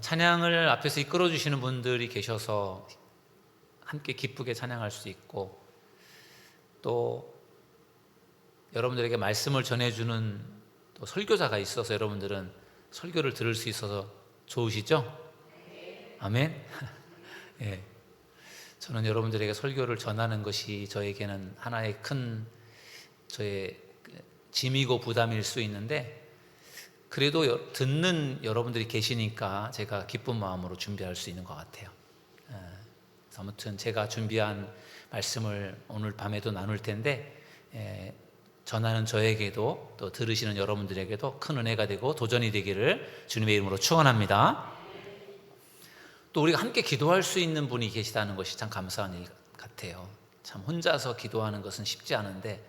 찬양을 앞에서 이끌어 주시는 분들이 계셔서 함께 기쁘게 찬양할 수 있고, 또 여러분들에게 말씀을 전해주는 또 설교자가 있어서 여러분들은 설교를 들을 수 있어서 좋으시죠? 아멘. 예, 저는 여러분들에게 설교를 전하는 것이 저에게는 하나의 큰 저의 짐이고 부담일 수 있는데, 그래도 듣는 여러분들이 계시니까 제가 기쁜 마음으로 준비할 수 있는 것 같아요. 그래서 아무튼 제가 준비한 말씀을 오늘 밤에도 나눌 텐데, 전하는 저에게도 또 들으시는 여러분들에게도 큰 은혜가 되고 도전이 되기를 주님의 이름으로 축원합니다. 또 우리가 함께 기도할 수 있는 분이 계시다는 것이 참 감사한 일 같아요. 참 혼자서 기도하는 것은 쉽지 않은데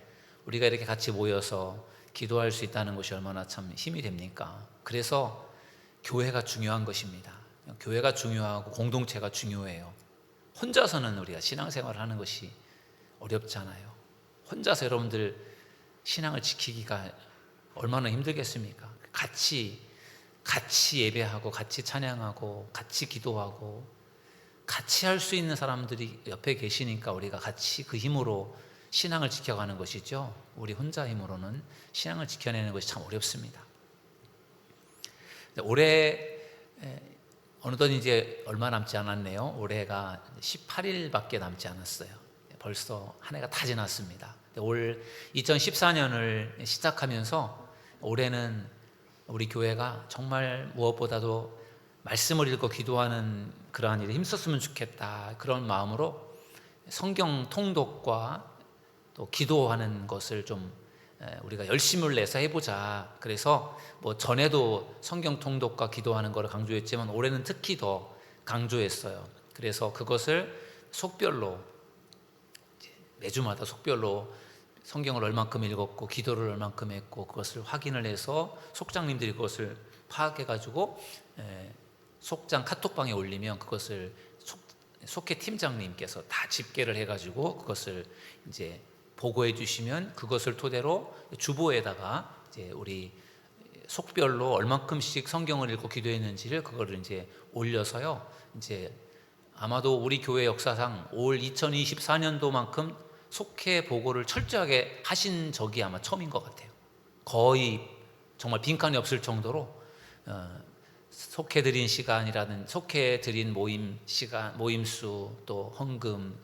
우리가 이렇게 같이 모여서 기도할 수 있다는 것이 얼마나 참 힘이 됩니까? 그래서 교회가 중요한 것입니다. 교회가 중요하고 공동체가 중요해요. 혼자서는 우리가 신앙생활을 하는 것이 어렵잖아요. 혼자서 여러분들 신앙을 지키기가 얼마나 힘들겠습니까? 같이 예배하고 같이 찬양하고 같이 기도하고 같이 할 수 있는 사람들이 옆에 계시니까 우리가 같이 그 힘으로 신앙을 지켜가는 것이죠. 우리 혼자 힘으로는 신앙을 지켜내는 것이 참 어렵습니다. 올해 어느덧 이제 얼마 남지 않았네요. 올해가 18일밖에 남지 않았어요. 벌써 한 해가 다 지났습니다. 올 2014년을 시작하면서 올해는 우리 교회가 정말 무엇보다도 말씀을 읽고 기도하는 그러한 일에 힘썼으면 좋겠다, 그런 마음으로 성경 통독과 또 기도하는 것을 좀 우리가 열심을 내서 해보자. 그래서 뭐 전에도 성경 통독과 기도하는 것을 강조했지만 올해는 특히 더 강조했어요. 그래서 그것을 속별로 매주마다 속별로 성경을 얼만큼 읽었고 기도를 얼만큼 했고 그것을 확인을 해서 속장님들이 그것을 파악해가지고 속장 카톡방에 올리면 그것을 속회 팀장님께서 다 집계를 해가지고 그것을 이제 보고해 주시면 그것을 토대로 주보에다가 이제 우리 속별로 얼만큼씩 성경을 읽고 기도했는지를 그거를 이제 올려서요. 이제 아마도 우리 교회 역사상 올 2024년도만큼 속회 보고를 철저하게 하신 적이 아마 처음인 것 같아요. 거의 정말 빈칸이 없을 정도로 속해 드린 시간이라든 속해 드린 모임 시간, 모임수, 또 헌금,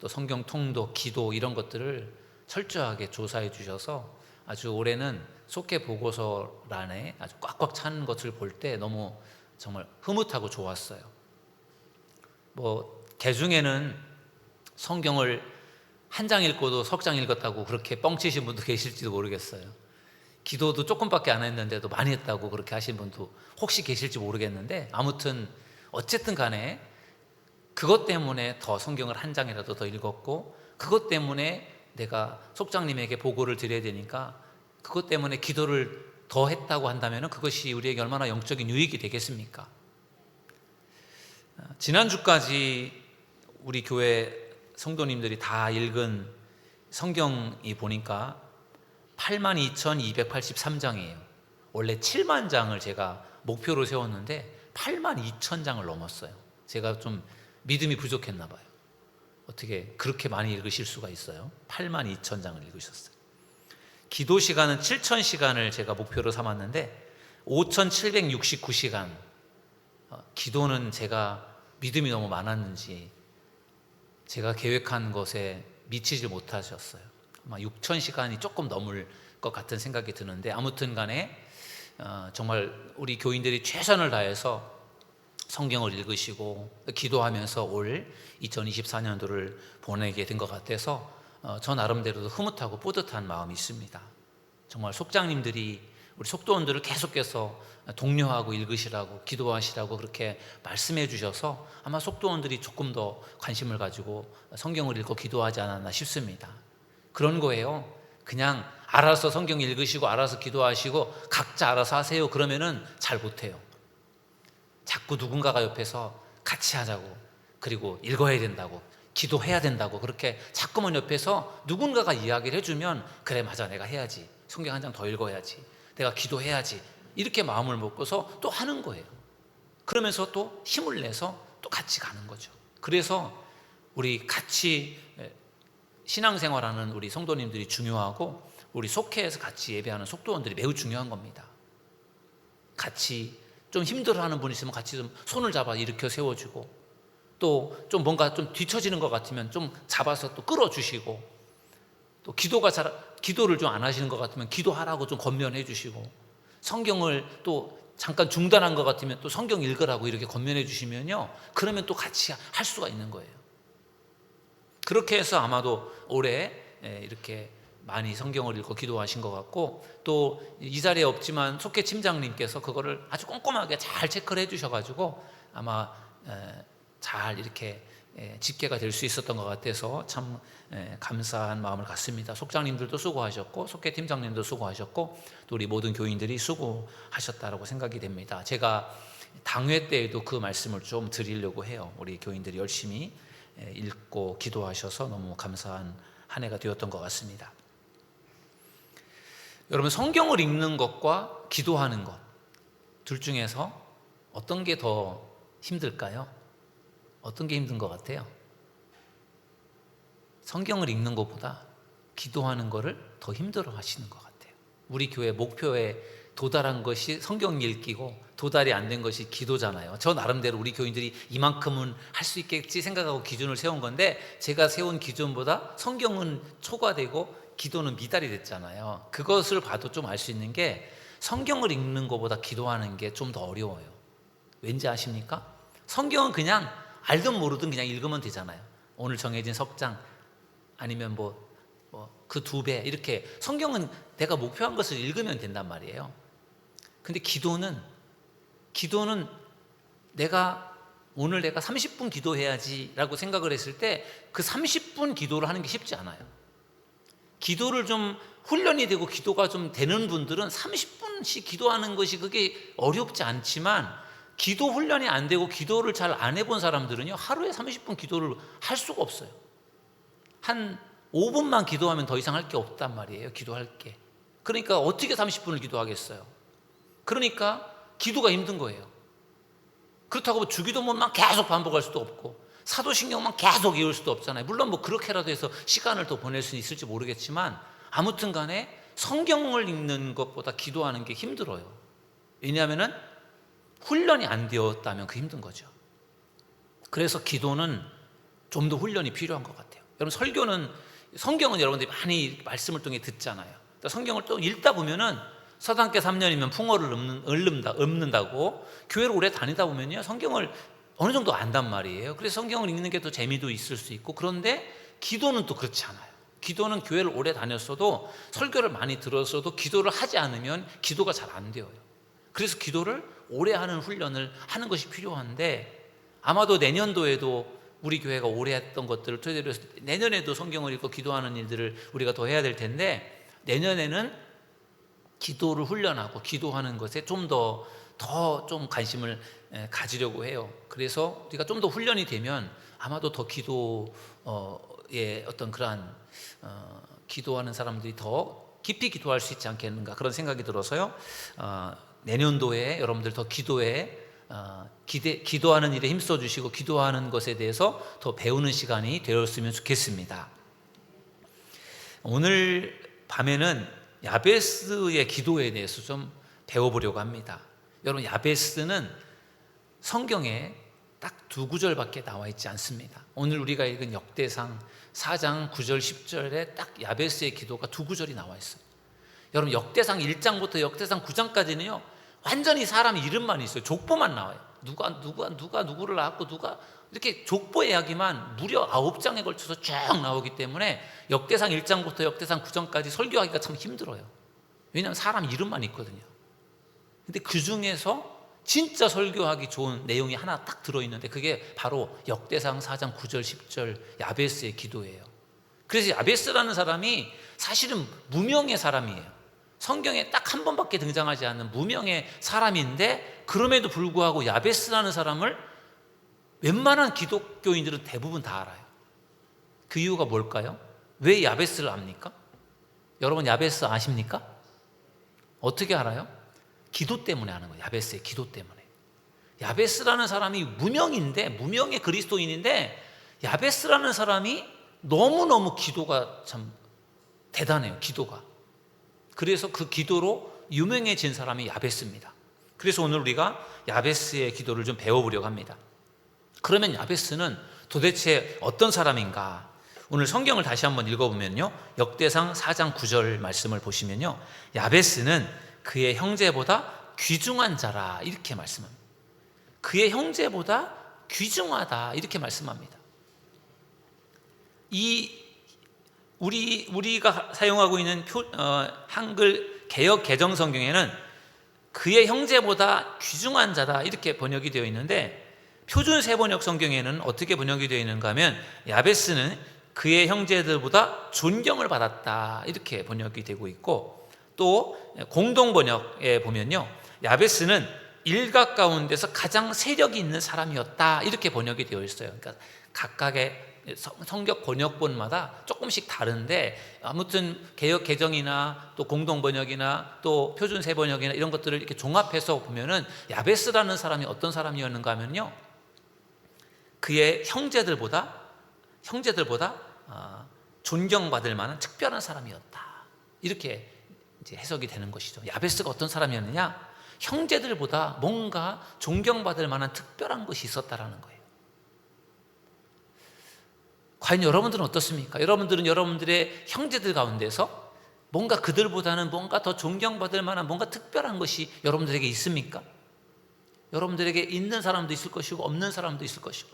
또 성경 통독, 기도 이런 것들을 철저하게 조사해 주셔서 아주 올해는 속해 보고서란에 아주 꽉꽉 찬 것을 볼 때 너무 정말 흐뭇하고 좋았어요. 뭐 개중에는 성경을 한 장 읽고도 석장 읽었다고 그렇게 뻥치신 분도 계실지도 모르겠어요. 기도도 조금밖에 안 했는데도 많이 했다고 그렇게 하신 분도 혹시 계실지 모르겠는데, 아무튼 어쨌든 간에 그것 때문에 더 성경을 한 장이라도 더 읽었고, 그것 때문에 내가 속장님에게 보고를 드려야 되니까 그것 때문에 기도를 더 했다고 한다면 그것이 우리에게 얼마나 영적인 유익이 되겠습니까? 지난주까지 우리 교회 성도님들이 다 읽은 성경이 보니까 82,283장이에요. 원래 7만 장을 제가 목표로 세웠는데 82,000장을 넘었어요. 제가 좀 믿음이 부족했나 봐요. 어떻게 그렇게 많이 읽으실 수가 있어요? 82,000장을 읽으셨어요. 기도 시간은 7,000시간을 제가 목표로 삼았는데 5,769시간. 기도는 제가 믿음이 너무 많았는지 제가 계획한 것에 미치지 못하셨어요. 아마 6,000시간이 조금 넘을 것 같은 생각이 드는데, 아무튼 간에 정말 우리 교인들이 최선을 다해서 성경을 읽으시고 기도하면서 올 2024년도를 보내게 된 것 같아서 저 나름대로도 흐뭇하고 뿌듯한 마음이 있습니다. 정말 속장님들이 우리 속도원들을 계속해서 독려하고 읽으시라고 기도하시라고 그렇게 말씀해 주셔서 아마 속도원들이 조금 더 관심을 가지고 성경을 읽고 기도하지 않았나 싶습니다. 그런 거예요. 그냥 알아서 성경 읽으시고 알아서 기도하시고 각자 알아서 하세요 그러면은 잘 못해요. 자꾸 누군가가 옆에서 같이 하자고, 그리고 읽어야 된다고, 기도해야 된다고 그렇게 자꾸만 옆에서 누군가가 이야기를 해주면 그래 맞아 내가 해야지, 성경 한 장 더 읽어야지, 내가 기도해야지, 이렇게 마음을 먹고서 또 하는 거예요. 그러면서 또 힘을 내서 또 같이 가는 거죠. 그래서 우리 같이 신앙생활하는 우리 성도님들이 중요하고, 우리 속회에서 같이 예배하는 속도원들이 매우 중요한 겁니다. 같이 좀 힘들어하는 분 있으면 같이 좀 손을 잡아 일으켜 세워주고, 또 좀 뭔가 좀 뒤처지는 것 같으면 좀 잡아서 또 끌어주시고, 또 기도를 좀 안 하시는 것 같으면 기도하라고 좀 권면해 주시고, 성경을 또 잠깐 중단한 것 같으면 또 성경 읽으라고 이렇게 권면해 주시면요, 그러면 또 같이 할 수가 있는 거예요. 그렇게 해서 아마도 올해 이렇게 많이 성경을 읽고 기도하신 것 같고, 또 이 자리에 없지만 속회 팀장님께서 그거를 아주 꼼꼼하게 잘 체크를 해주셔가지고 아마 잘 이렇게 집계가 될 수 있었던 것 같아서 참 감사한 마음을 갖습니다. 속장님들도 수고하셨고, 속회 팀장님도 수고하셨고, 또 우리 모든 교인들이 수고하셨다라고 생각이 됩니다. 제가 당회 때에도 그 말씀을 좀 드리려고 해요. 우리 교인들이 열심히 읽고 기도하셔서 너무 감사한 한 해가 되었던 것 같습니다. 여러분, 성경을 읽는 것과 기도하는 것, 둘 중에서 어떤 게 더 힘들까요? 어떤 게 힘든 것 같아요? 성경을 읽는 것보다 기도하는 것을 더 힘들어 하시는 것 같아요. 우리 교회 목표에 도달한 것이 성경 읽기고 도달이 안 된 것이 기도잖아요. 저 나름대로 우리 교인들이 이만큼은 할 수 있겠지 생각하고 기준을 세운 건데, 제가 세운 기준보다 성경은 초과되고 기도는 미달이 됐잖아요. 그것을 봐도 좀 알 수 있는 게, 성경을 읽는 것보다 기도하는 게 좀 더 어려워요. 왠지 아십니까? 성경은 그냥 알든 모르든 그냥 읽으면 되잖아요. 오늘 정해진 석장 아니면 그 2배 이렇게, 성경은 내가 목표한 것을 읽으면 된단 말이에요. 근데 기도는 오늘 내가 30분 기도해야지라고 생각을 했을 때 그 30분 기도를 하는 게 쉽지 않아요. 기도를 좀 훈련이 되고 기도가 좀 되는 분들은 30분씩 기도하는 것이 그게 어렵지 않지만, 기도 훈련이 안 되고 기도를 잘 안 해본 사람들은요, 하루에 30분 기도를 할 수가 없어요. 한 5분만 기도하면 더 이상 할 게 없단 말이에요. 기도할 게. 그러니까 어떻게 30분을 기도하겠어요? 그러니까 기도가 힘든 거예요. 그렇다고 주기도문만 계속 반복할 수도 없고, 사도신경만 계속 외울 수도 없잖아요. 물론 그렇게라도 해서 시간을 더 보낼 수 있을지 모르겠지만, 아무튼 간에 성경을 읽는 것보다 기도하는 게 힘들어요. 왜냐하면 훈련이 안 되었다면 그 힘든 거죠. 그래서 기도는 좀 더 훈련이 필요한 것 같아요. 여러분, 성경은 여러분들이 많이 말씀을 통해 듣잖아요. 성경을 또 읽다 보면은 서당께 3년이면 풍어를 읊는다고, 교회를 오래 다니다 보면요, 성경을 어느 정도 안단 말이에요. 그래서 성경을 읽는 게 더 재미도 있을 수 있고, 그런데 기도는 또 그렇지 않아요. 기도는 교회를 오래 다녔어도, 설교를 많이 들었어도 기도를 하지 않으면 기도가 잘 안 되어요. 그래서 기도를 오래 하는 훈련을 하는 것이 필요한데, 아마도 내년도에도 우리 교회가 오래 했던 것들을 토대로 해서 내년에도 성경을 읽고 기도하는 일들을 우리가 더 해야 될 텐데, 내년에는 기도를 훈련하고 기도하는 것에 좀 더 좀 관심을 가지려고 해요. 그래서 우리가 좀 더 훈련이 되면 아마도 더 기도의 어떤 그러한 기도하는 사람들이 더 깊이 기도할 수 있지 않겠는가, 그런 생각이 들어서요, 내년도에 여러분들 더 기도하는 일에 힘써 주시고 기도하는 것에 대해서 더 배우는 시간이 되었으면 좋겠습니다. 오늘 밤에는 야베스의 기도에 대해서 좀 배워보려고 합니다. 여러분, 야베스는 성경에 딱 2구절밖에 나와 있지 않습니다. 오늘 우리가 읽은 역대상 4장 9절 10절에 딱 야베스의 기도가 2구절이 나와 있어요. 여러분, 역대상 1장부터 역대상 9장까지는요 완전히 사람 이름만 있어요. 족보만 나와요. 누가 누구를 낳았고, 누가 이렇게 족보 이야기만 무려 9장에 걸쳐서 쭉 나오기 때문에 역대상 1장부터 역대상 9장까지 설교하기가 참 힘들어요. 왜냐하면 사람 이름만 있거든요. 근데 그 중에서 진짜 설교하기 좋은 내용이 하나 딱 들어있는데, 그게 바로 역대상 4장 9절 10절 야베스의 기도예요. 그래서 야베스라는 사람이 사실은 무명의 사람이에요. 성경에 딱 한 번밖에 등장하지 않는 무명의 사람인데, 그럼에도 불구하고 야베스라는 사람을 웬만한 기독교인들은 대부분 다 알아요. 그 이유가 뭘까요? 왜 야베스를 압니까? 여러분, 야베스 아십니까? 어떻게 알아요? 기도 때문에 아는 거예요. 야베스의 기도 때문에. 야베스라는 사람이 무명의 그리스도인인데 야베스라는 사람이 너무너무 기도가 참 대단해요. 기도가. 그래서 그 기도로 유명해진 사람이 야베스입니다. 그래서 오늘 우리가 야베스의 기도를 좀 배워보려고 합니다. 그러면 야베스는 도대체 어떤 사람인가? 오늘 성경을 다시 한번 읽어보면요, 역대상 4장 9절 말씀을 보시면요, 야베스는 그의 형제보다 귀중한 자라 이렇게 말씀합니다. 그의 형제보다 귀중하다 이렇게 말씀합니다. 우리가 사용하고 있는 한글 개역 개정 성경에는 그의 형제보다 귀중한 자다 이렇게 번역이 되어 있는데, 표준 세번역 성경에는 어떻게 번역이 되어 있는가 하면 야베스는 그의 형제들보다 존경을 받았다 이렇게 번역이 되고 있고, 또 공동 번역에 보면요, 야베스는 일각 가운데서 가장 세력이 있는 사람이었다 이렇게 번역이 되어 있어요. 그러니까 각각의 성경 번역본마다 조금씩 다른데, 아무튼 개역 개정이나 또 공동 번역이나 또 표준 세 번역이나 이런 것들을 이렇게 종합해서 보면은 야베스라는 사람이 어떤 사람이었는가 하면요, 그의 형제들보다 존경받을 만한 특별한 사람이었다 이렇게 이제 해석이 되는 것이죠. 야베스가 어떤 사람이었느냐? 형제들보다 뭔가 존경받을 만한 특별한 것이 있었다라는 거예요. 과연 여러분들은 어떻습니까? 여러분들은 여러분들의 형제들 가운데서 뭔가 그들보다는 뭔가 더 존경받을 만한 뭔가 특별한 것이 여러분들에게 있습니까? 여러분들에게 있는 사람도 있을 것이고 없는 사람도 있을 것이고,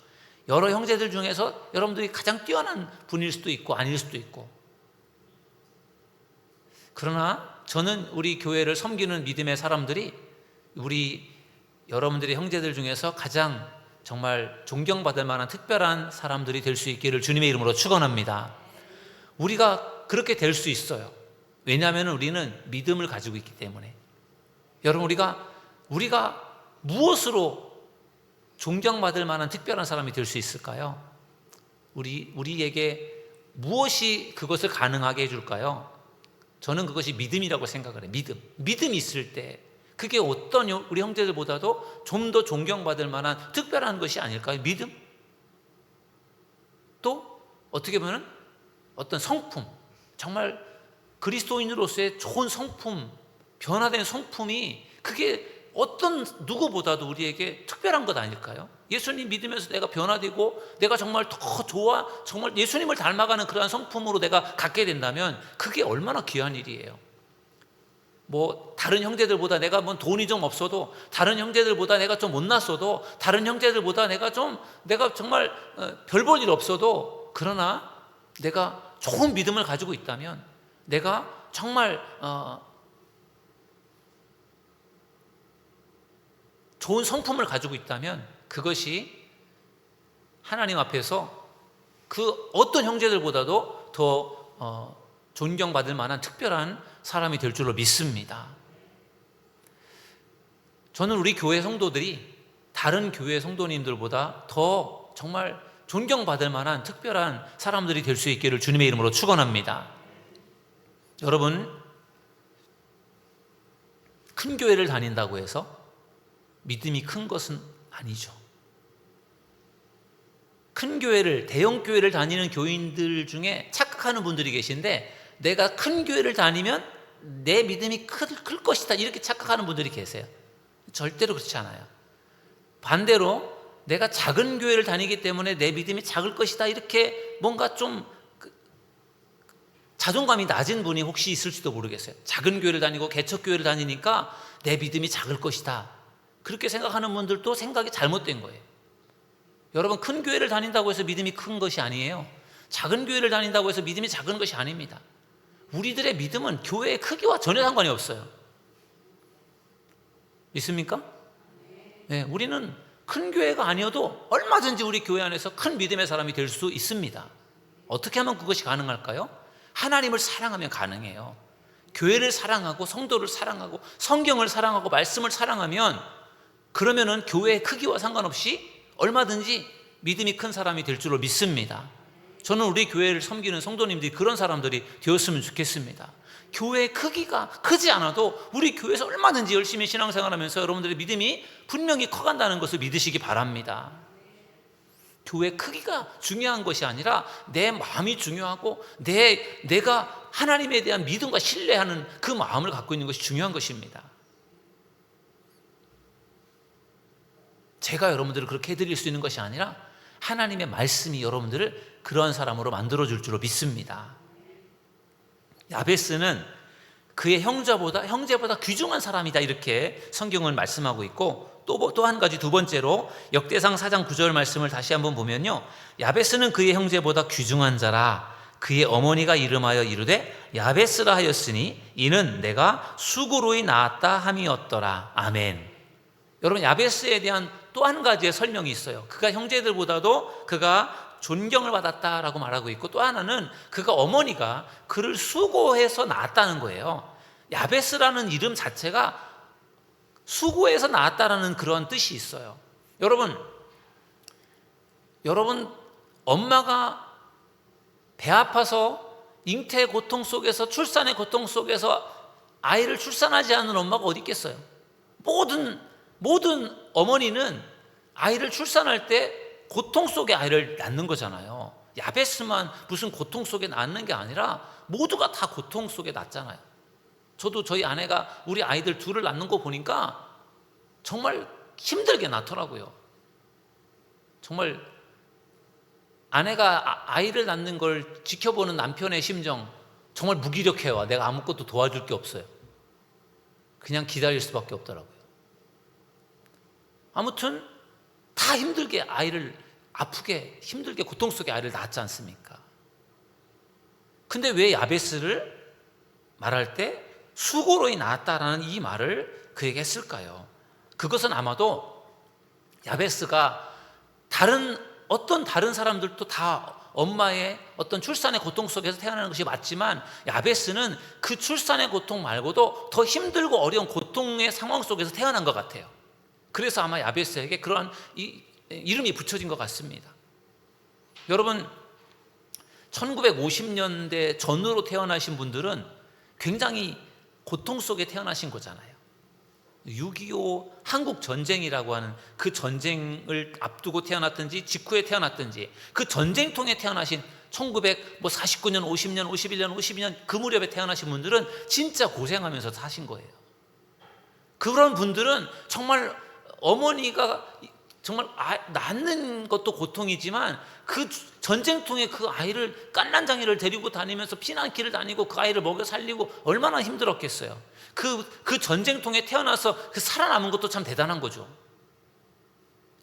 여러 형제들 중에서 여러분들이 가장 뛰어난 분일 수도 있고 아닐 수도 있고. 그러나 저는 우리 교회를 섬기는 믿음의 사람들이 여러분들의 형제들 중에서 가장 정말 존경받을 만한 특별한 사람들이 될 수 있기를 주님의 이름으로 축원합니다. 우리가 그렇게 될 수 있어요. 왜냐하면 우리는 믿음을 가지고 있기 때문에. 여러분, 우리가 무엇으로 존경받을 만한 특별한 사람이 될 수 있을까요? 우리에게 무엇이 그것을 가능하게 해줄까요? 저는 그것이 믿음이라고 생각을 해요. 믿음이 있을 때 그게 어떤 우리 형제들보다도 좀 더 존경받을 만한 특별한 것이 아닐까요? 믿음? 또 어떻게 보면 어떤 성품, 정말 그리스도인으로서의 좋은 성품, 변화된 성품이 그게 어떤 누구보다도 우리에게 특별한 것 아닐까요? 예수님 믿으면서 내가 변화되고 내가 정말 더 좋아, 정말 예수님을 닮아가는 그러한 성품으로 내가 갖게 된다면 그게 얼마나 귀한 일이에요. 다른 형제들보다 내가 돈이 좀 없어도, 다른 형제들보다 내가 좀 못났어도, 다른 형제들보다 내가 정말 별 볼 일 없어도, 그러나 내가 좋은 믿음을 가지고 있다면, 내가 정말 좋은 성품을 가지고 있다면 그것이 하나님 앞에서 그 어떤 형제들보다도 더 존경받을 만한 특별한 사람이 될 줄로 믿습니다. 저는 우리 교회 성도들이 다른 교회 성도님들보다 더 정말 존경받을 만한 특별한 사람들이 될 수 있기를 주님의 이름으로 축원합니다. 여러분, 큰 교회를 다닌다고 해서 믿음이 큰 것은 아니죠. 큰 교회를, 대형 교회를 다니는 교인들 중에 착각하는 분들이 계신데, 내가 큰 교회를 다니면 내 믿음이 클 것이다 이렇게 착각하는 분들이 계세요. 절대로 그렇지 않아요. 반대로 내가 작은 교회를 다니기 때문에 내 믿음이 작을 것이다 이렇게 뭔가 좀 자존감이 낮은 분이 혹시 있을지도 모르겠어요. 작은 교회를 다니고 개척교회를 다니니까 내 믿음이 작을 것이다, 그렇게 생각하는 분들도 생각이 잘못된 거예요. 여러분, 큰 교회를 다닌다고 해서 믿음이 큰 것이 아니에요. 작은 교회를 다닌다고 해서 믿음이 작은 것이 아닙니다. 우리들의 믿음은 교회의 크기와 전혀 상관이 없어요. 있습니까? 네, 우리는 큰 교회가 아니어도 얼마든지 우리 교회 안에서 큰 믿음의 사람이 될 수 있습니다. 어떻게 하면 그것이 가능할까요? 하나님을 사랑하면 가능해요. 교회를 사랑하고 성도를 사랑하고 성경을 사랑하고 말씀을 사랑하면, 그러면은 교회의 크기와 상관없이 얼마든지 믿음이 큰 사람이 될 줄로 믿습니다. 저는 우리 교회를 섬기는 성도님들이 그런 사람들이 되었으면 좋겠습니다. 교회의 크기가 크지 않아도 우리 교회에서 얼마든지 열심히 신앙생활하면서 여러분들의 믿음이 분명히 커간다는 것을 믿으시기 바랍니다. 교회 크기가 중요한 것이 아니라 내 마음이 중요하고 내가 하나님에 대한 믿음과 신뢰하는 그 마음을 갖고 있는 것이 중요한 것입니다. 제가 여러분들을 그렇게 해드릴 수 있는 것이 아니라 하나님의 말씀이 여러분들을 그런 사람으로 만들어줄 줄로 믿습니다. 야베스는 그의 형제보다 귀중한 사람이다, 이렇게 성경은 말씀하고 있고, 또 한 가지, 두 번째로 역대상 4장 9절 말씀을 다시 한번 보면요, 야베스는 그의 형제보다 귀중한 자라. 그의 어머니가 이름하여 이르되 야베스라 하였으니 이는 내가 수고로이 낳았다 함이었더라. 아멘. 여러분, 야베스에 대한 또 한 가지의 설명이 있어요. 그가 형제들보다도 그가 존경을 받았다라고 말하고 있고, 또 하나는 그가 어머니가 그를 수고해서 낳았다는 거예요. 야베스라는 이름 자체가 수고해서 낳았다라는 그런 뜻이 있어요. 여러분 엄마가 배 아파서 잉태의 고통 속에서, 출산의 고통 속에서 아이를 출산하지 않는 엄마가 어디 있겠어요? 모든 어머니는 아이를 출산할 때 고통 속에 아이를 낳는 거잖아요. 야베스만 무슨 고통 속에 낳는 게 아니라 모두가 다 고통 속에 낳잖아요. 저도 저희 아내가 우리 아이들 둘을 낳는 거 보니까 정말 힘들게 낳더라고요. 정말 아내가 아이를 낳는 걸 지켜보는 남편의 심정, 정말 무기력해요. 내가 아무것도 도와줄 게 없어요. 그냥 기다릴 수밖에 없더라고요. 아무튼 다 힘들게 아이를, 아프게 힘들게 고통 속에 아이를 낳았지 않습니까? 근데 왜 야베스를 말할 때 수고로이 낳았다라는 이 말을 그에게 했을까요? 그것은 아마도 야베스가 어떤 다른 사람들도 다 엄마의 어떤 출산의 고통 속에서 태어나는 것이 맞지만, 야베스는 그 출산의 고통 말고도 더 힘들고 어려운 고통의 상황 속에서 태어난 것 같아요. 그래서 아마 야베스에게 그러한 이름이 붙여진 것 같습니다. 여러분, 1950년대 전후로 태어나신 분들은 굉장히 고통 속에 태어나신 거잖아요. 6.25 한국 전쟁이라고 하는 그 전쟁을 앞두고 태어났든지 직후에 태어났든지, 그 전쟁통에 태어나신 1949년, 50년, 51년, 52년 그 무렵에 태어나신 분들은 진짜 고생하면서 사신 거예요. 그런 분들은 정말 어머니가 정말 낳는 것도 고통이지만 그 전쟁통에 그 아이를, 깐난장이를 데리고 다니면서 피난길을 다니고 그 아이를 먹여 살리고 얼마나 힘들었겠어요. 그 전쟁통에 태어나서 그 살아남은 것도 참 대단한 거죠.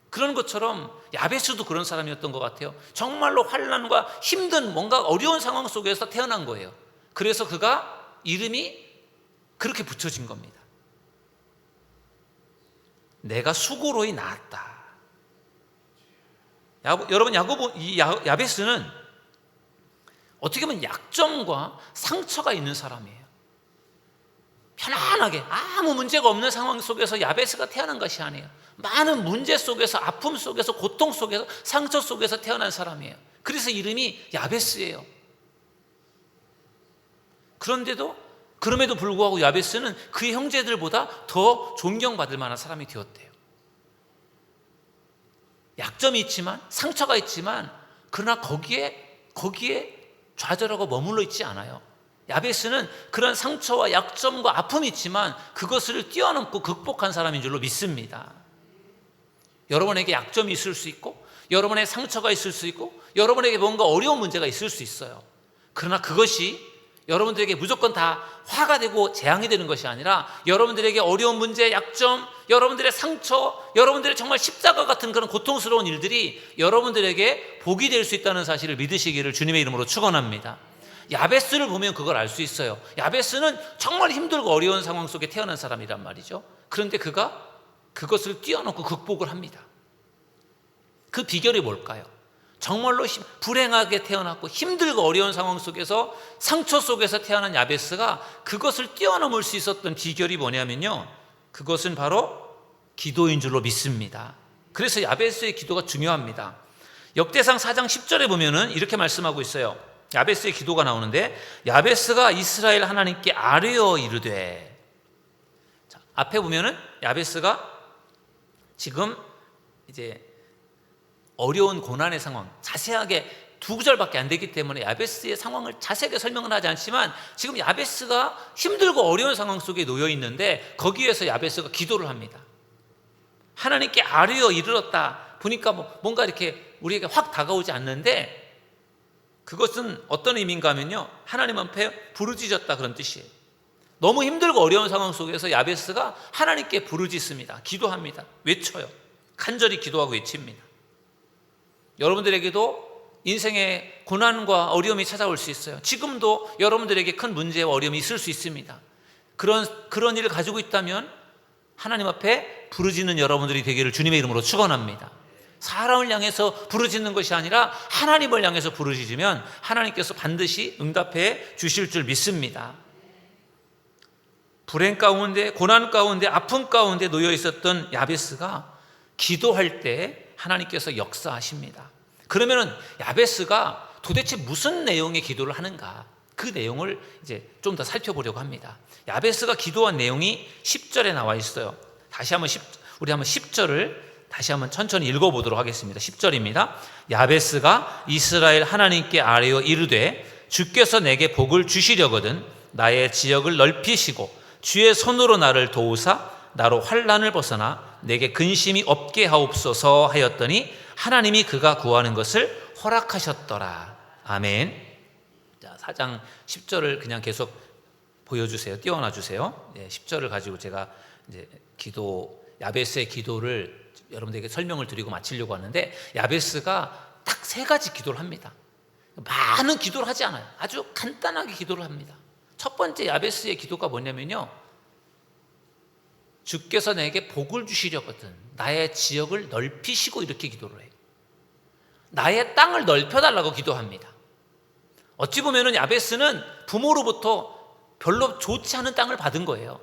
그런 것처럼 야베스도 그런 사람이었던 것 같아요. 정말로 환난과 힘든 뭔가 어려운 상황 속에서 태어난 거예요. 그래서 그가 이름이 그렇게 붙여진 겁니다. 내가 수고로이 낳았다. 여러분, 야베스는 어떻게 보면 약점과 상처가 있는 사람이에요. 편안하게 아무 문제가 없는 상황 속에서 야베스가 태어난 것이 아니에요. 많은 문제 속에서, 아픔 속에서, 고통 속에서, 상처 속에서 태어난 사람이에요. 그래서 이름이 야베스예요. 그럼에도 불구하고 야베스는 그의 형제들보다 더 존경받을 만한 사람이 되었대요. 약점이 있지만, 상처가 있지만, 그러나 거기에 좌절하고 머물러 있지 않아요. 야베스는 그런 상처와 약점과 아픔이 있지만 그것을 뛰어넘고 극복한 사람인 줄로 믿습니다. 여러분에게 약점이 있을 수 있고, 여러분의 상처가 있을 수 있고, 여러분에게 뭔가 어려운 문제가 있을 수 있어요. 그러나 그것이 여러분들에게 무조건 다 화가 되고 재앙이 되는 것이 아니라, 여러분들에게 어려운 문제, 약점, 여러분들의 상처, 여러분들의 정말 십자가 같은 그런 고통스러운 일들이 여러분들에게 복이 될 수 있다는 사실을 믿으시기를 주님의 이름으로 축원합니다. 야베스를 보면 그걸 알 수 있어요. 야베스는 정말 힘들고 어려운 상황 속에 태어난 사람이란 말이죠. 그런데 그가 그것을 뛰어넘고 극복을 합니다. 그 비결이 뭘까요? 정말로 불행하게 태어났고 힘들고 어려운 상황 속에서, 상처 속에서 태어난 야베스가 그것을 뛰어넘을 수 있었던 비결이 뭐냐면요, 그것은 바로 기도인 줄로 믿습니다. 그래서 야베스의 기도가 중요합니다. 역대상 4장 10절에 보면은 이렇게 말씀하고 있어요. 야베스의 기도가 나오는데, 야베스가 이스라엘 하나님께 아뢰어 이르되, 자, 앞에 보면은 야베스가 지금 이제 어려운 고난의 상황, 자세하게 두 구절밖에 안 되기 때문에 야베스의 상황을 자세하게 설명은 하지 않지만, 지금 야베스가 힘들고 어려운 상황 속에 놓여 있는데 거기에서 야베스가 기도를 합니다. 하나님께 아뢰어 이르렀다 보니까 뭔가 이렇게 우리에게 확 다가오지 않는데, 그것은 어떤 의미인가 하면요, 하나님 앞에 부르짖었다 그런 뜻이에요. 너무 힘들고 어려운 상황 속에서 야베스가 하나님께 부르짖습니다. 기도합니다. 외쳐요. 간절히 기도하고 외칩니다. 여러분들에게도 인생의 고난과 어려움이 찾아올 수 있어요. 지금도 여러분들에게 큰 문제와 어려움이 있을 수 있습니다. 그런 일을 가지고 있다면 하나님 앞에 부르짖는 여러분들이 되기를 주님의 이름으로 축원합니다. 사람을 향해서 부르짖는 것이 아니라 하나님을 향해서 부르짖으면 하나님께서 반드시 응답해 주실 줄 믿습니다. 불행 가운데, 고난 가운데, 아픔 가운데 놓여 있었던 야베스가 기도할 때 하나님께서 역사하십니다. 그러면은 야베스가 도대체 무슨 내용의 기도를 하는가, 그 내용을 이제 좀 더 살펴보려고 합니다. 야베스가 기도한 내용이 10절에 나와 있어요. 우리 한번 10절을 다시 한번 천천히 읽어보도록 하겠습니다. 10절입니다. 야베스가 이스라엘 하나님께 아뢰어 이르되, 주께서 내게 복을 주시려거든 나의 지역을 넓히시고 주의 손으로 나를 도우사 나로 환난을 벗어나 내게 근심이 없게 하옵소서 하였더니 하나님이 그가 구하는 것을 허락하셨더라. 아멘. 자, 4장 10절을 그냥 계속 보여주세요. 띄워놔 주세요. 10절을 가지고 제가 이제 야베스의 기도를 여러분들에게 설명을 드리고 마치려고 하는데, 야베스가 딱 3가지 기도를 합니다. 많은 기도를 하지 않아요. 아주 간단하게 기도를 합니다. 첫 번째 야베스의 기도가 뭐냐면요, 주께서 내게 복을 주시려거든 나의 지역을 넓히시고, 이렇게 기도를 해요. 나의 땅을 넓혀달라고 기도합니다. 어찌 보면 야베스는 부모로부터 별로 좋지 않은 땅을 받은 거예요.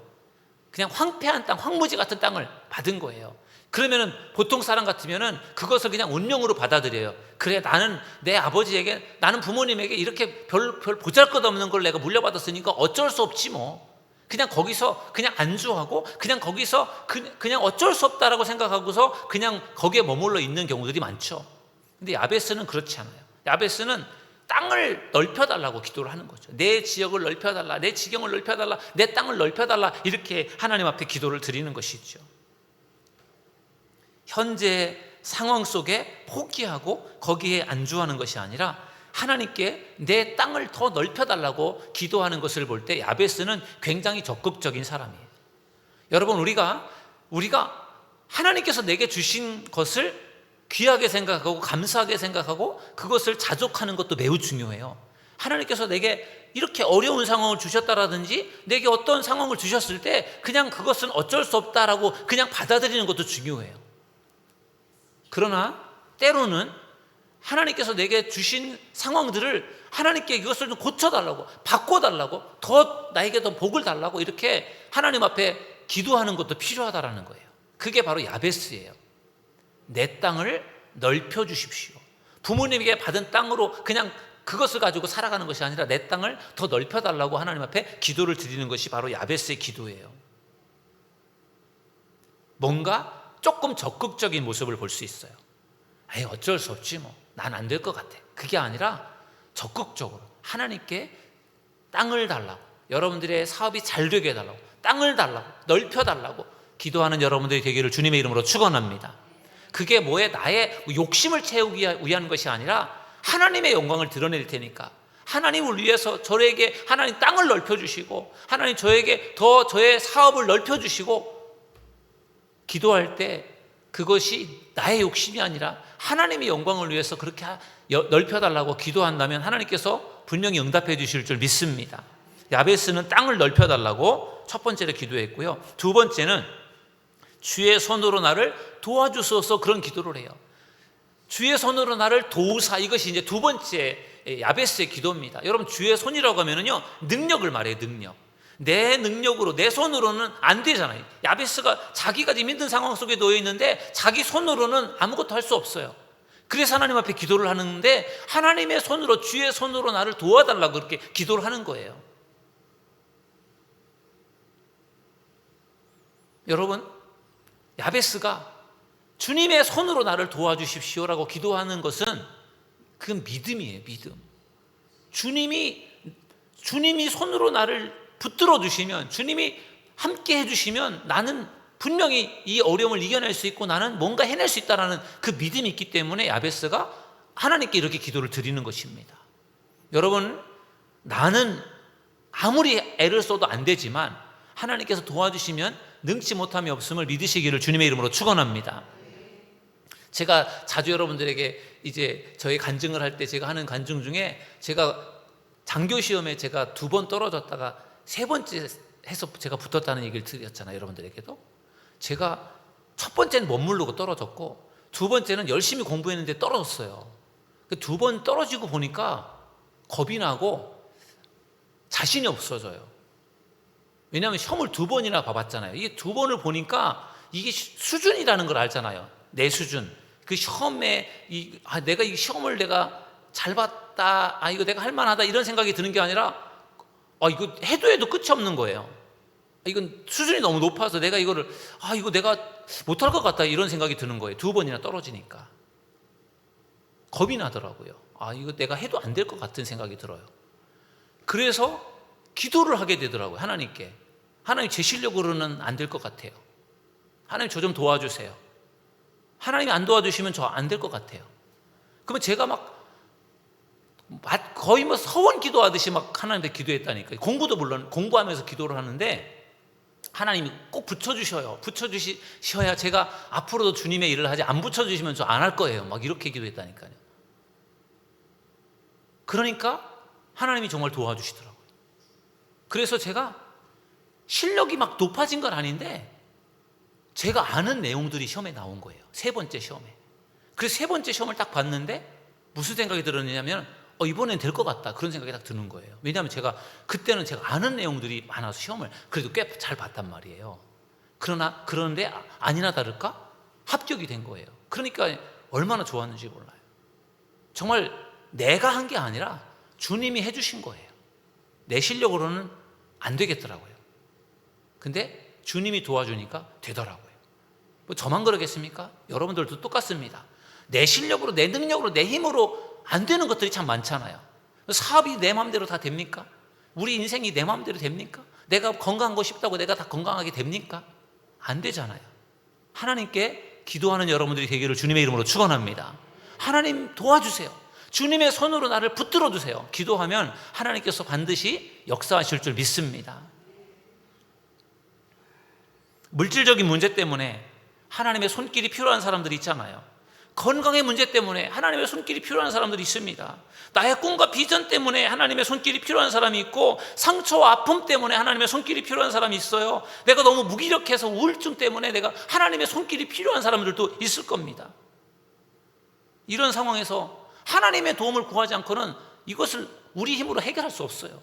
그냥 황폐한 땅, 황무지 같은 땅을 받은 거예요. 그러면 보통 사람 같으면 그것을 그냥 운명으로 받아들여요. 그래, 나는 내 아버지에게, 나는 부모님에게 이렇게 별 보잘것없는 걸 내가 물려받았으니까 어쩔 수 없지 뭐. 그냥 거기서 그냥 안주하고 그냥 거기서 그냥 어쩔 수 없다라고 생각하고서 그냥 거기에 머물러 있는 경우들이 많죠. 근데 야베스는 그렇지 않아요. 야베스는 땅을 넓혀달라고 기도를 하는 거죠. 내 지역을 넓혀달라, 내 지경을 넓혀달라, 내 땅을 넓혀달라, 이렇게 하나님 앞에 기도를 드리는 것이죠. 현재 상황 속에 포기하고 거기에 안주하는 것이 아니라 하나님께 내 땅을 더 넓혀달라고 기도하는 것을 볼 때 야베스는 굉장히 적극적인 사람이에요. 여러분, 우리가 하나님께서 내게 주신 것을 귀하게 생각하고 감사하게 생각하고 그것을 자족하는 것도 매우 중요해요. 하나님께서 내게 이렇게 어려운 상황을 주셨다라든지 내게 어떤 상황을 주셨을 때 그냥 그것은 어쩔 수 없다라고 그냥 받아들이는 것도 중요해요. 그러나 때로는 하나님께서 내게 주신 상황들을 하나님께 이것을 좀 고쳐달라고, 바꿔달라고, 더 나에게 더 복을 달라고 이렇게 하나님 앞에 기도하는 것도 필요하다라는 거예요. 그게 바로 야베스예요. 내 땅을 넓혀주십시오. 부모님에게 받은 땅으로 그냥 그것을 가지고 살아가는 것이 아니라 내 땅을 더 넓혀달라고 하나님 앞에 기도를 드리는 것이 바로 야베스의 기도예요. 뭔가 조금 적극적인 모습을 볼 수 있어요. 에이, 어쩔 수 없지 뭐. 난 안 될 것 같아. 그게 아니라 적극적으로 하나님께 땅을 달라고, 여러분들의 사업이 잘 되게 해달라고, 땅을 달라고, 넓혀달라고 기도하는 여러분들이 되기를 주님의 이름으로 축원합니다. 그게 나의 욕심을 채우기 위한 것이 아니라 하나님의 영광을 드러낼 테니까, 하나님을 위해서 저에게 하나님 땅을 넓혀주시고 하나님 저에게 더 저의 사업을 넓혀주시고, 기도할 때 그것이 나의 욕심이 아니라 하나님의 영광을 위해서 그렇게 넓혀달라고 기도한다면 하나님께서 분명히 응답해 주실 줄 믿습니다. 야베스는 땅을 넓혀달라고 첫 번째로 기도했고요. 두 번째는 주의 손으로 나를 도와주소서, 그런 기도를 해요. 주의 손으로 나를 도우사, 이것이 이제 두 번째 야베스의 기도입니다. 여러분, 주의 손이라고 하면은요, 능력을 말해요. 능력. 내 능력으로, 내 손으로는 안 되잖아요. 야베스가 자기가 지금 힘든 상황 속에 놓여 있는데 자기 손으로는 아무것도 할 수 없어요. 그래서 하나님 앞에 기도를 하는데 하나님의 손으로, 주의 손으로 나를 도와달라고 그렇게 기도를 하는 거예요. 여러분, 야베스가 주님의 손으로 나를 도와주십시오라고 기도하는 것은 그건 믿음이에요. 믿음. 주님이 손으로 나를 붙들어 주시면, 주님이 함께 해주시면 나는 분명히 이 어려움을 이겨낼 수 있고 나는 뭔가 해낼 수 있다는 그 믿음이 있기 때문에 야베스가 하나님께 이렇게 기도를 드리는 것입니다. 여러분, 나는 아무리 애를 써도 안 되지만 하나님께서 도와주시면 능치 못함이 없음을 믿으시기를 주님의 이름으로 축원합니다. 제가 자주 여러분들에게 이제 저희 간증을 할 때 제가 하는 간증 중에 제가 장교 시험에 제가 2번 떨어졌다가 3번째 해서 제가 붙었다는 얘기를 드렸잖아요. 여러분들에게도 제가 첫 번째는 멋모르고 떨어졌고 2번째는 열심히 공부했는데 떨어졌어요. 2번 떨어지고 보니까 겁이 나고 자신이 없어져요. 왜냐하면 시험을 2번이나 봐봤잖아요. 이게 2번을 보니까 이게 수준이라는 걸 알잖아요. 내 수준. 그 시험에 내가 이 시험을 내가 잘 봤다, 이거 내가 할만하다 이런 생각이 드는 게 아니라 이거 해도 끝이 없는 거예요. 이건 수준이 너무 높아서 내가 이거를 이거 내가 못할 것 같다 이런 생각이 드는 거예요. 2번이나 떨어지니까 겁이 나더라고요. 이거 내가 해도 안 될 것 같은 생각이 들어요. 그래서 기도를 하게 되더라고요. 하나님께. 하나님, 제 실력으로는 안 될 것 같아요. 하나님, 저 좀 도와주세요. 하나님이 안 도와주시면 저 안 될 것 같아요. 그러면 제가 거의 서원 기도하듯이 하나님께 기도했다니까요. 공부도 물론 공부하면서 기도를 하는데 하나님이 꼭 붙여주셔요. 붙여주셔야 제가 앞으로도 주님의 일을 하지, 안 붙여주시면 저 안 할 거예요. 이렇게 기도했다니까요. 그러니까 하나님이 정말 도와주시더라고요. 그래서 제가 실력이 높아진 건 아닌데 제가 아는 내용들이 시험에 나온 거예요. 3번째 시험에. 그래서 3번째 시험을 딱 봤는데 무슨 생각이 들었냐면 이번엔 될 것 같다, 그런 생각이 딱 드는 거예요. 왜냐하면 그때는 제가 아는 내용들이 많아서 시험을 그래도 꽤 잘 봤단 말이에요. 그런데 아니나 다를까 합격이 된 거예요. 그러니까 얼마나 좋았는지 몰라요. 정말 내가 한 게 아니라 주님이 해주신 거예요. 내 실력으로는 안 되겠더라고요. 근데 주님이 도와주니까 되더라고요. 저만 그러겠습니까? 여러분들도 똑같습니다. 내 실력으로, 내 능력으로, 내 힘으로 안 되는 것들이 참 많잖아요. 사업이 내 마음대로 다 됩니까? 우리 인생이 내 마음대로 됩니까? 내가 건강하고 싶다고 내가 다 건강하게 됩니까? 안 되잖아요. 하나님께 기도하는 여러분들이 되기를 주님의 이름으로 축원합니다. 하나님, 도와주세요. 주님의 손으로 나를 붙들어 주세요. 기도하면 하나님께서 반드시 역사하실 줄 믿습니다. 물질적인 문제 때문에 하나님의 손길이 필요한 사람들이 있잖아요. 건강의 문제 때문에 하나님의 손길이 필요한 사람들이 있습니다. 나의 꿈과 비전 때문에 하나님의 손길이 필요한 사람이 있고, 상처와 아픔 때문에 하나님의 손길이 필요한 사람이 있어요. 내가 너무 무기력해서 우울증 때문에 내가 하나님의 손길이 필요한 사람들도 있을 겁니다. 이런 상황에서 하나님의 도움을 구하지 않고는 이것을 우리 힘으로 해결할 수 없어요.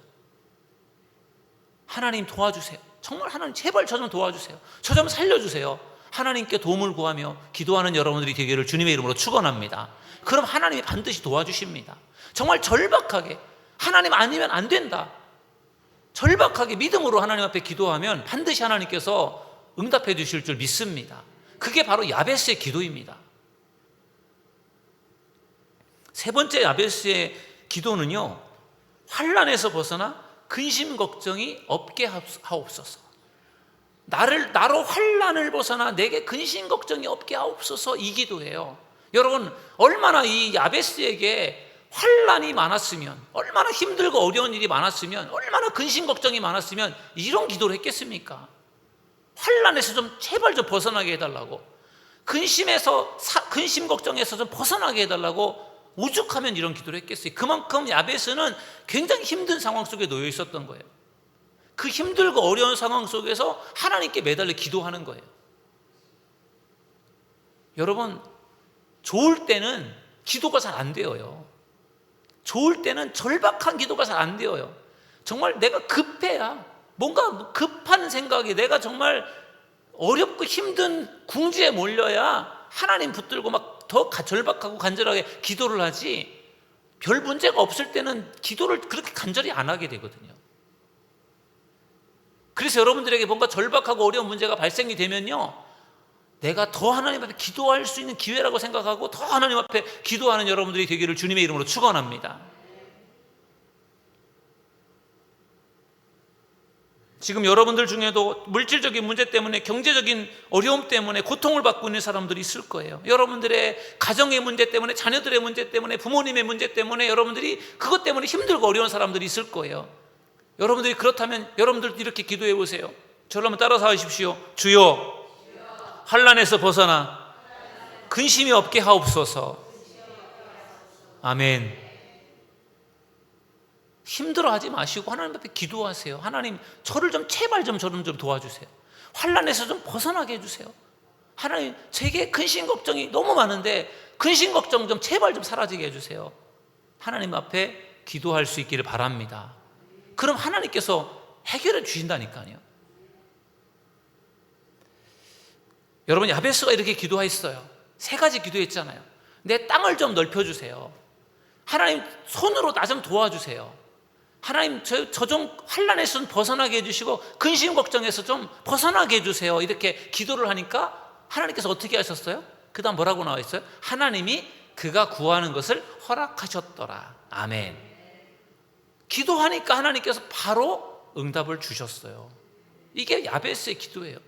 하나님, 도와주세요. 정말 하나님, 제발 저 좀 도와주세요. 저 좀 살려주세요. 하나님께 도움을 구하며 기도하는 여러분들이 되기를 주님의 이름으로 축원합니다. 그럼 하나님이 반드시 도와주십니다. 정말 절박하게, 하나님 아니면 안 된다, 절박하게 믿음으로 하나님 앞에 기도하면 반드시 하나님께서 응답해 주실 줄 믿습니다. 그게 바로 야베스의 기도입니다. 3번째 야베스의 기도는요, 환난에서 벗어나 근심 걱정이 없게 하옵소서. 나로 환난을 벗어나 내게 근심 걱정이 없게 하옵소서, 이 기도예요. 여러분, 얼마나 이 야베스에게 환난이 많았으면, 얼마나 힘들고 어려운 일이 많았으면, 얼마나 근심 걱정이 많았으면 이런 기도를 했겠습니까? 환난에서 좀 제발 좀 벗어나게 해달라고, 근심 걱정에서 좀 벗어나게 해달라고 오죽하면 이런 기도를 했겠어요. 그만큼 야베스는 굉장히 힘든 상황 속에 놓여 있었던 거예요. 그 힘들고 어려운 상황 속에서 하나님께 매달려 기도하는 거예요. 여러분, 좋을 때는 기도가 잘 안 되어요. 좋을 때는 절박한 기도가 잘 안 되어요. 정말 내가 급해야, 뭔가 급한 생각이, 내가 정말 어렵고 힘든 궁지에 몰려야 하나님 붙들고 막 더 절박하고 간절하게 기도를 하지, 별 문제가 없을 때는 기도를 그렇게 간절히 안 하게 되거든요. 그래서 여러분들에게 뭔가 절박하고 어려운 문제가 발생이 되면요, 내가 더 하나님 앞에 기도할 수 있는 기회라고 생각하고 더 하나님 앞에 기도하는 여러분들이 되기를 주님의 이름으로 축원합니다. 지금 여러분들 중에도 물질적인 문제 때문에, 경제적인 어려움 때문에 고통을 받고 있는 사람들이 있을 거예요. 여러분들의 가정의 문제 때문에, 자녀들의 문제 때문에, 부모님의 문제 때문에 여러분들이 그것 때문에 힘들고 어려운 사람들이 있을 거예요. 여러분들이 그렇다면 여러분들도 이렇게 기도해 보세요. 저를 한번 따라서 하십시오. 주여, 환난에서 벗어나 근심이 없게 하옵소서. 아멘. 힘들어하지 마시고 하나님 앞에 기도하세요. 하나님, 저를 좀 제발 저를 좀 도와주세요. 환난에서 좀 벗어나게 해주세요. 하나님, 제게 근심 걱정이 너무 많은데 근심 걱정 좀 제발 좀 사라지게 해주세요. 하나님 앞에 기도할 수 있기를 바랍니다. 그럼 하나님께서 해결해 주신다니까요. 여러분, 야베스가 이렇게 기도했어요. 3가지 기도했잖아요. 내 땅을 좀 넓혀주세요. 하나님, 손으로 나 좀 도와주세요. 하나님, 저 좀 환난에서 벗어나게 해주시고 근심 걱정에서 좀 벗어나게 해주세요. 이렇게 기도를 하니까 하나님께서 어떻게 하셨어요? 그 다음 뭐라고 나와 있어요? 하나님이 그가 구하는 것을 허락하셨더라. 아멘. 기도하니까 하나님께서 바로 응답을 주셨어요. 이게 야베스의 기도예요.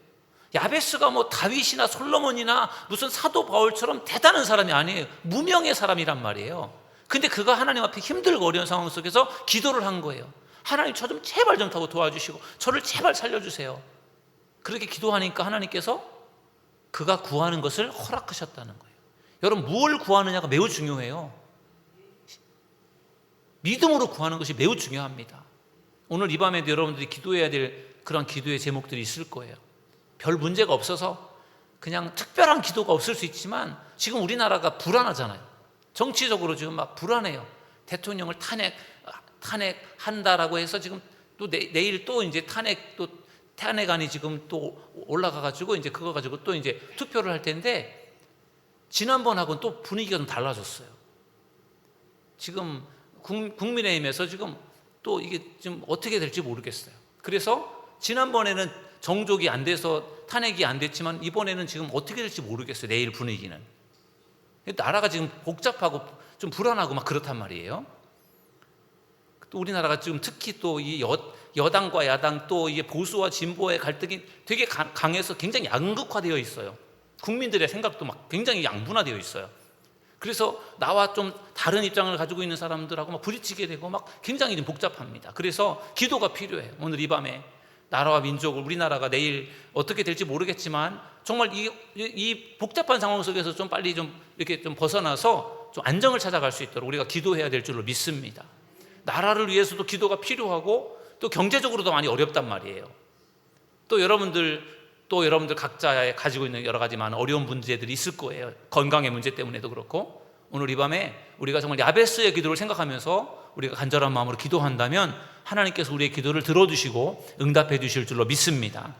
야베스가 뭐 다윗이나 솔로몬이나 무슨 사도 바울처럼 대단한 사람이 아니에요. 무명의 사람이란 말이에요. 근데 그가 하나님 앞에 힘들고 어려운 상황 속에서 기도를 한 거예요. 하나님, 저 좀 제발 좀 타고 도와주시고 저를 제발 살려주세요. 그렇게 기도하니까 하나님께서 그가 구하는 것을 허락하셨다는 거예요. 여러분, 무엇을 구하느냐가 매우 중요해요. 믿음으로 구하는 것이 매우 중요합니다. 오늘 이 밤에도 여러분들이 기도해야 될 그런 기도의 제목들이 있을 거예요. 별 문제가 없어서 그냥 특별한 기도가 없을 수 있지만 지금 우리나라가 불안하잖아요. 정치적으로 지금 막 불안해요. 대통령을 탄핵한다라고 해서 지금 또 내일 또 이제 탄핵안이 지금 또 올라가가지고 이제 그거 가지고 또 이제 투표를 할 텐데, 지난번하고는 또 분위기가 좀 달라졌어요. 지금 국민의힘에서 지금 또 이게 좀 어떻게 될지 모르겠어요. 그래서 지난번에는 정족이 안 돼서 탄핵이 안 됐지만 이번에는 지금 어떻게 될지 모르겠어요. 내일 분위기는. 나라가 지금 복잡하고 좀 불안하고 막 그렇단 말이에요. 또 우리나라가 지금 특히 또 이 여당과 야당, 또 이게 보수와 진보의 갈등이 되게 강해서 굉장히 양극화되어 있어요. 국민들의 생각도 막 굉장히 양분화되어 있어요. 그래서 나와 좀 다른 입장을 가지고 있는 사람들하고 막 부딪히게 되고 막 굉장히 좀 복잡합니다. 그래서 기도가 필요해요. 오늘 이 밤에 나라와 민족을, 우리나라가 내일 어떻게 될지 모르겠지만 정말 이 복잡한 상황 속에서 좀 빨리 좀 이렇게 좀 벗어나서 좀 안정을 찾아갈 수 있도록 우리가 기도해야 될 줄로 믿습니다. 나라를 위해서도 기도가 필요하고 또 경제적으로도 많이 어렵단 말이에요. 또 여러분들 각자에 가지고 있는 여러 가지 많은 어려운 문제들이 있을 거예요. 건강의 문제 때문에도 그렇고. 오늘 이 밤에 우리가 정말 야베스의 기도를 생각하면서 우리가 간절한 마음으로 기도한다면 하나님께서 우리의 기도를 들어주시고 응답해 주실 줄로 믿습니다.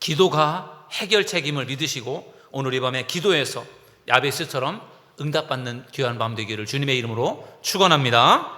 기도가 해결 책임을 믿으시고 오늘 이 밤에 기도해서 야베스처럼 응답받는 귀한 밤 되기를 주님의 이름으로 축원합니다.